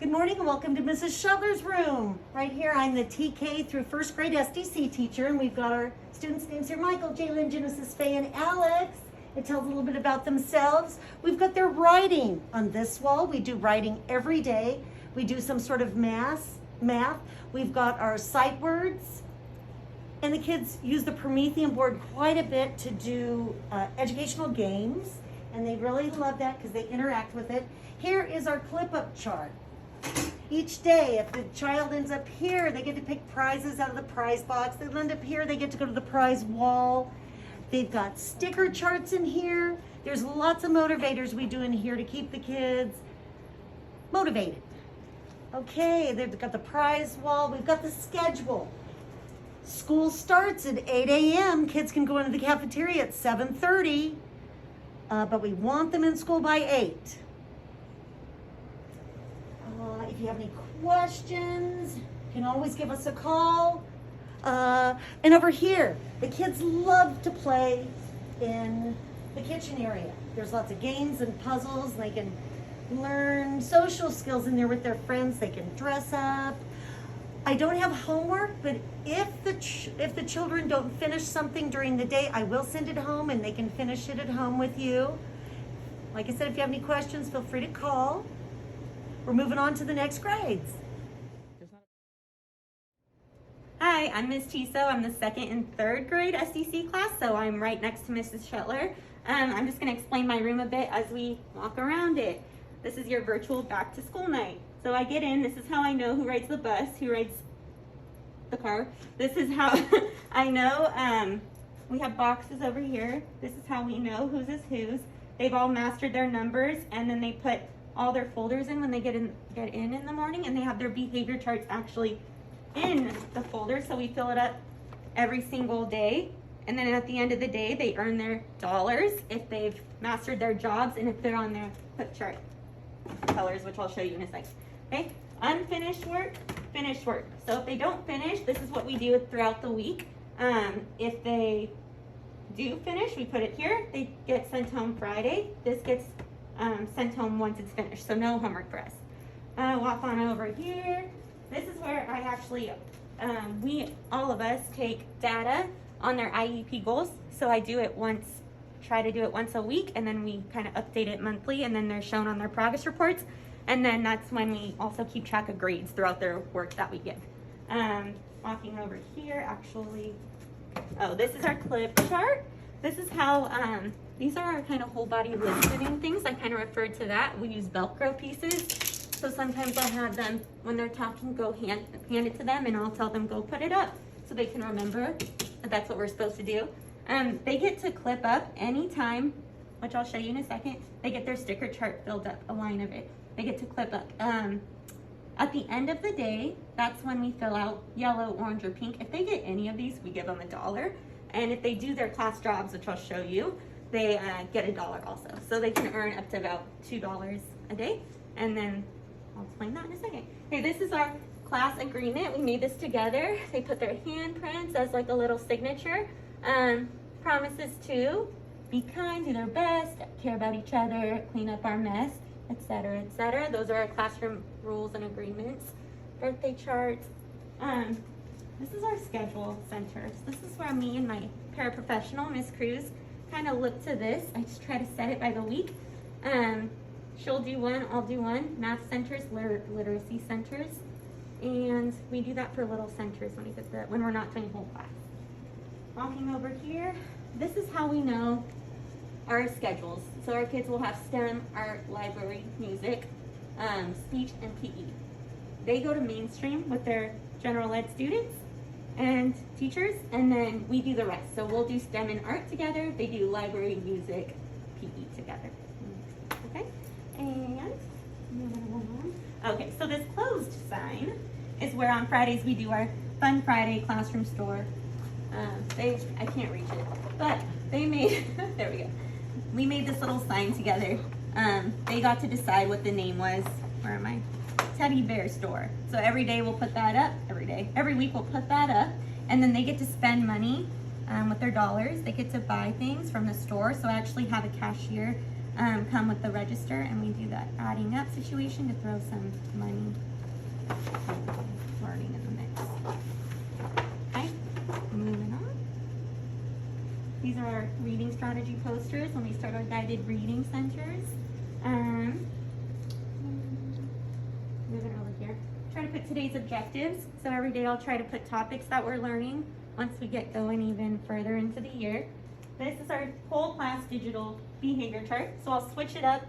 Good morning and welcome to Mrs. Shetler's room. Right here, I'm the TK through first grade SDC teacher, and we've got our students' names here: Michael, Jalen, Genesis, Faye, and Alex. It tells a little bit about themselves. We've got their writing on this wall. We do writing every day. We do some sort of math. We've got our sight words, and the kids use the Promethean board quite a bit to do educational games, and they really love that because they interact with it. Here is our clip-up chart. Each day, if the child ends up here, they get to pick prizes out of the prize box. They end up here, they get to go to the prize wall. They've got sticker charts in here. There's lots of motivators we do in here to keep the kids motivated. Okay, they've got the prize wall. We've got the schedule. School starts at 8 a.m. Kids can go into the cafeteria at 7:30, but we want them in school by 8. If you have any questions, you can always give us a call. And over here, the kids love to play in the kitchen area. There's lots of games and puzzles. They can learn social skills in there with their friends. They can dress up. I don't have homework, but if the children don't finish something during the day, I will send it home and they can finish it at home with you. Like I said, if you have any questions, feel free to call. We're moving on to the next grades. Hi, I'm Ms. Tiso. I'm the second and third grade SDC class, so I'm right next to Mrs. Shetler. I'm just going to explain my room a bit as we walk around it. This is your virtual back to school night. So I get in, this is how I know who rides the bus, who rides the car. This is how I know, we have boxes over here. This is how we know whose is whose. They've all mastered their numbers, and then they put all their folders in when they get in the morning, and they have their behavior charts actually in the folder, so we fill it up every single day. And then at the end of the day, they earn their dollars if they've mastered their jobs and if they're on their flip chart colors, which I'll show you in a second. Okay, unfinished work, finished work. So if they don't finish, this is what we do throughout the week. If they do finish, we put it here. They get sent home Friday. This gets sent home once it's finished, so no homework for us. Walk on over here. This is where I actually, all of us take data on their IEP goals. So I do it try to do it once a week, and then we kind of update it monthly, and then they're shown on their progress reports. And then that's when we also keep track of grades throughout their work that we give. Walking over here, actually, this is our clip chart. This is how, these are our kind of whole body listening things. I kind of referred to that. We use Velcro pieces. So sometimes I'll have them, when they're talking, go hand it to them, and I'll tell them, go put it up, so they can remember that that's what we're supposed to do. They get to clip up anytime, which I'll show you in a second. They get their sticker chart filled up, a line of it. They get to clip up. At the end of the day, that's when we fill out yellow, orange, or pink. If they get any of these, we give them $1. And if they do their class jobs, which I'll show you, they get $1 also. So they can earn up to about $2 a day. And then I'll explain that in a second. Okay, this is our class agreement. We made this together. They put their handprints as like a little signature. Promises to be kind, do their best, care about each other, clean up our mess, etc., etc. Those are our classroom rules and agreements. Birthday charts. This is our schedule center. So this is where me and my paraprofessional, Miss Cruz, kind of look to this. I just try to set it by the week. She'll do one, I'll do one. Math centers, literacy centers. And we do that for little centers when we're not doing whole class. Walking over here, this is how we know our schedules. So our kids will have STEM, art, library, music, speech, and PE. They go to mainstream with their general ed students and teachers, and then we do the rest. So we'll do STEM and art together. They do library, music, PE together. Okay, and okay, so this closed sign is where on Fridays we do our Fun Friday classroom store. I can't reach it, but they made, there we go. We made this little sign together. They got to decide what the name was. Where am I? Teddy Bear Store. So every day we'll put that up, every week we'll put that up, and then they get to spend money with their dollars. They get to buy things from the store. So I actually have a cashier come with the register, and we do that adding up situation to throw some money learning in the mix. Okay, moving on. These are our reading strategy posters when we start our guided reading centers. Moving over here. Try to put today's objectives. So every day I'll try to put topics that we're learning once we get going even further into the year. This is our whole class digital behavior chart. So I'll switch it up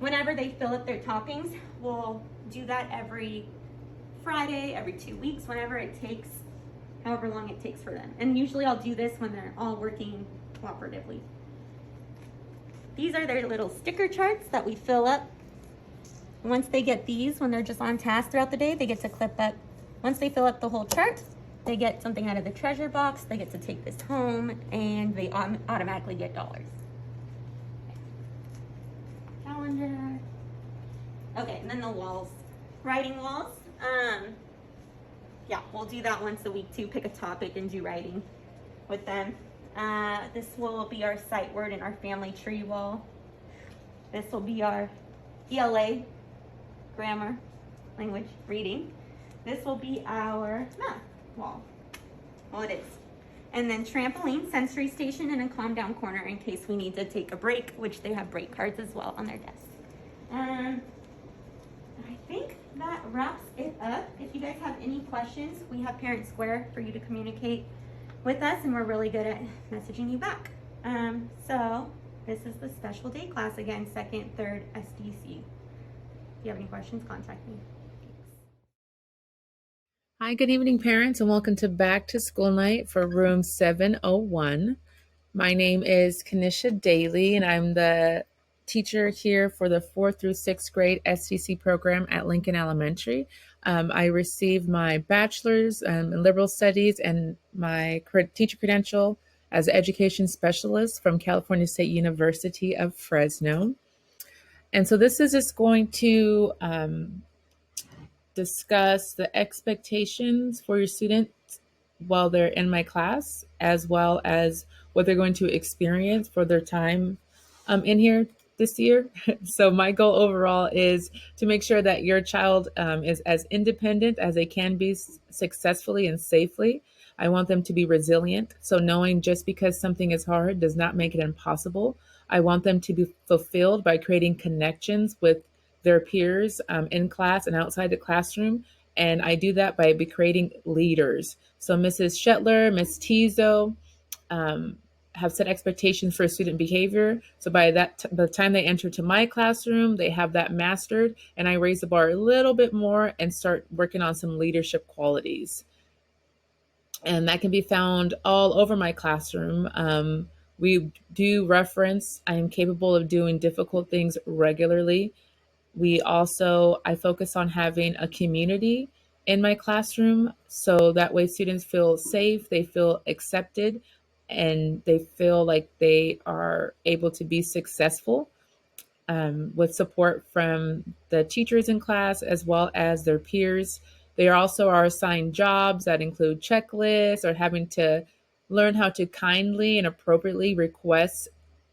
whenever they fill up their toppings. We'll do that every Friday, every 2 weeks, whenever it takes, however long it takes for them. And usually I'll do this when they're all working cooperatively. These are their little sticker charts that we fill up. Once they get these, when they're just on task throughout the day, they get to clip up. Once they fill up the whole chart, they get something out of the treasure box. They get to take this home, and they automatically get dollars. Calendar. Okay, and then the walls. Writing walls. Yeah, we'll do that once a week too. Pick a topic and do writing with them. This will be our sight word and our family tree wall. This will be our ELA, grammar, language, reading. This will be our math wall. Well, it is. And then trampoline, sensory station, and a calm down corner in case we need to take a break, which they have break cards as well on their desk. I think that wraps it up. If you guys have any questions, we have Parent Square for you to communicate with us, and we're really good at messaging you back. So this is the special day class again, 2nd, 3rd SDC. If you have any questions, contact me. Hi, good evening, parents, and welcome to Back to School Night for room 701. My name is Kanisha Daly, and I'm the teacher here for the 4th through 6th grade SDC program at Lincoln Elementary. I received my bachelor's in liberal studies and my teacher credential as an education specialist from California State University of Fresno. And so this is just going to discuss the expectations for your students while they're in my class, as well as what they're going to experience for their time in here this year. So my goal overall is to make sure that your child is as independent as they can be successfully and safely. I want them to be resilient. So knowing just because something is hard does not make it impossible. I want them to be fulfilled by creating connections with their peers in class and outside the classroom. And I do that by creating leaders. So Mrs. Shetler, Ms. Tizo have set expectations for student behavior. So by the time they enter to my classroom, they have that mastered, and I raise the bar a little bit more and start working on some leadership qualities. And that can be found all over my classroom. We do reference, I am capable of doing difficult things regularly. I focus on having a community in my classroom, so that way students feel safe, they feel accepted, and they feel like they are able to be successful with support from the teachers in class as well as their peers. They also are assigned jobs that include checklists or having to learn how to kindly and appropriately request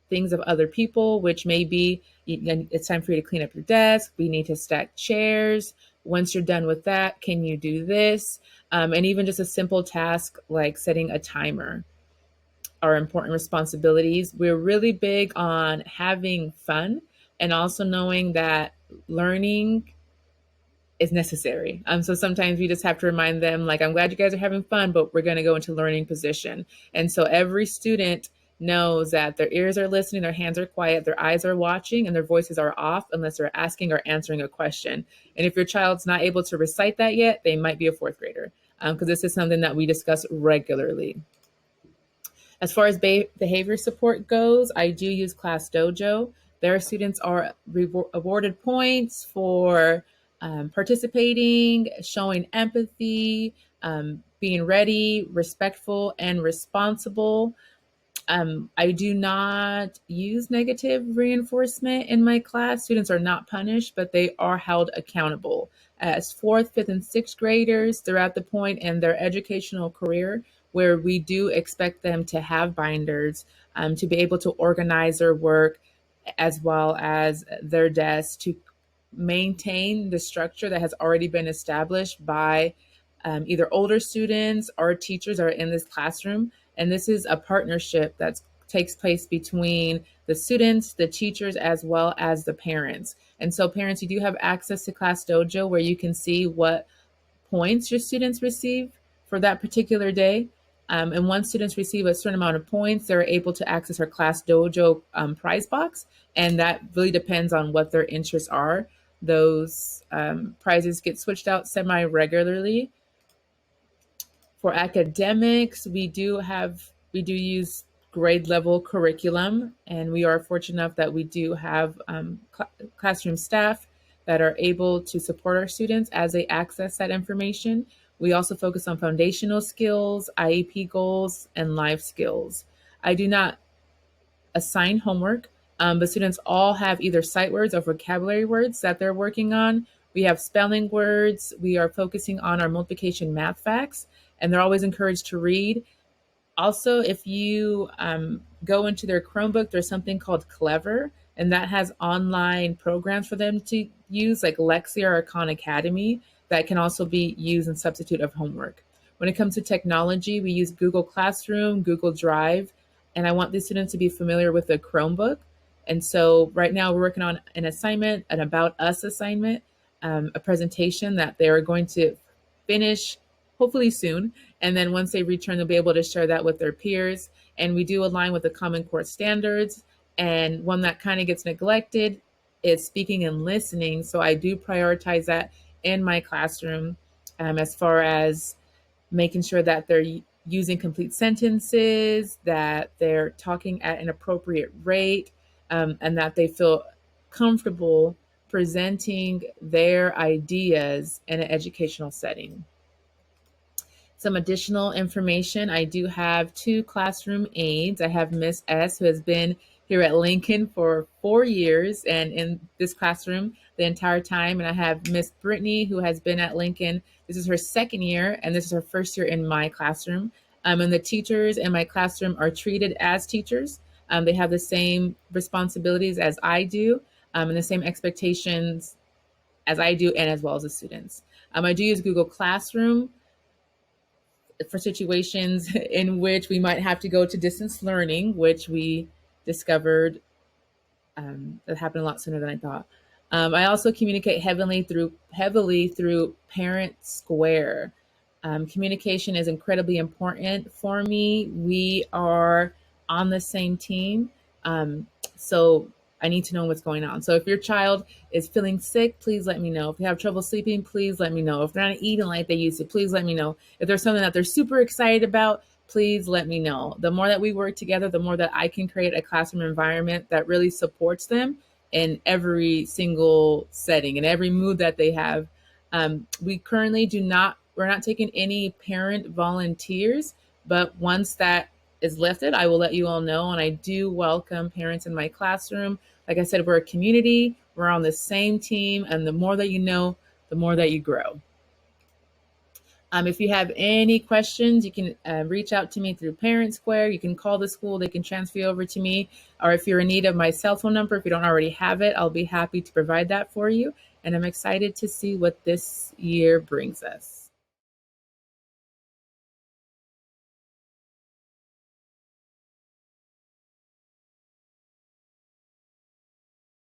things of other people, which may be, it's time for you to clean up your desk. We need to stack chairs. Once you're done with that, can you do this? And even just a simple task like setting a timer are important responsibilities. We're really big on having fun and also knowing that learning is necessary. So sometimes we just have to remind them, like, I'm glad you guys are having fun, but we're going to go into learning position. And so every student knows that their ears are listening, their hands are quiet, their eyes are watching, and their voices are off unless they're asking or answering a question. And if your child's not able to recite that yet, they might be a 4th grader, because this is something that we discuss regularly. As far as behavior support goes, I do use Class Dojo. Their students are awarded points for participating, showing empathy, being ready, respectful, and responsible. I do not use negative reinforcement in my class. Students are not punished, but they are held accountable. As 4th, 5th, and 6th graders throughout the point in their educational career, where we do expect them to have binders, to be able to organize their work as well as their desks to maintain the structure that has already been established by either older students or teachers are in this classroom. And this is a partnership that takes place between the students, the teachers, as well as the parents. And so parents, you do have access to Class Dojo where you can see what points your students receive for that particular day. And once students receive a certain amount of points, they're able to access our Class Dojo prize box. And that really depends on what their interests are. Those prizes get switched out semi-regularly. For academics, we do use grade level curriculum, and we are fortunate enough that we do have classroom staff that are able to support our students as they access that information. We also focus on foundational skills, IEP goals, and life skills. I do not assign homework, but students all have either sight words or vocabulary words that they're working on. We have spelling words. We are focusing on our multiplication math facts, and they're always encouraged to read. Also, if you go into their Chromebook, there's something called Clever, and that has online programs for them to use, like Lexia or Khan Academy, that can also be used in substitute of homework. When it comes to technology, we use Google Classroom, Google Drive, and I want the students to be familiar with the Chromebook. And so right now we're working on an assignment, an About Us assignment, a presentation that they're going to finish hopefully soon. And then once they return, they'll be able to share that with their peers. And we do align with the Common Core standards. And one that kind of gets neglected is speaking and listening. So I do prioritize that in my classroom as far as making sure that they're using complete sentences, that they're talking at an appropriate rate, and that they feel comfortable presenting their ideas in an educational setting. Some additional information. I do have 2 classroom aides. I have Miss S, who has been here at Lincoln for 4 years and in this classroom the entire time. And I have Miss Brittany, who has been at Lincoln. This is her 2nd year, and this is her 1st year in my classroom. And the teachers in my classroom are treated as teachers. They have the same responsibilities as I do, and the same expectations as I do, and as well as the students. I do use Google Classroom for situations in which we might have to go to distance learning, which we discovered that happened a lot sooner than I thought. I also communicate heavily through Parent Square. Communication is incredibly important for me. We are on the same team, so I need to know what's going on. So if your child is feeling sick, please let me know. If you have trouble sleeping, please let me know. If they're not eating like they used to, please let me know. If there's something that they're super excited about, please let me know. The more that we work together, the more that I can create a classroom environment that really supports them in every single setting, in every mood that they have. We currently we're not taking any parent volunteers, but once that is lifted, I will let you all know. And I do welcome parents in my classroom. Like I said, we're a community, we're on the same team, and the more that you know, the more that you grow. If you have any questions, you can reach out to me through Parent Square. You can call the school, they can transfer you over to me. Or if you're in need of my cell phone number, if you don't already have it, I'll be happy to provide that for you. And I'm excited to see what this year brings us.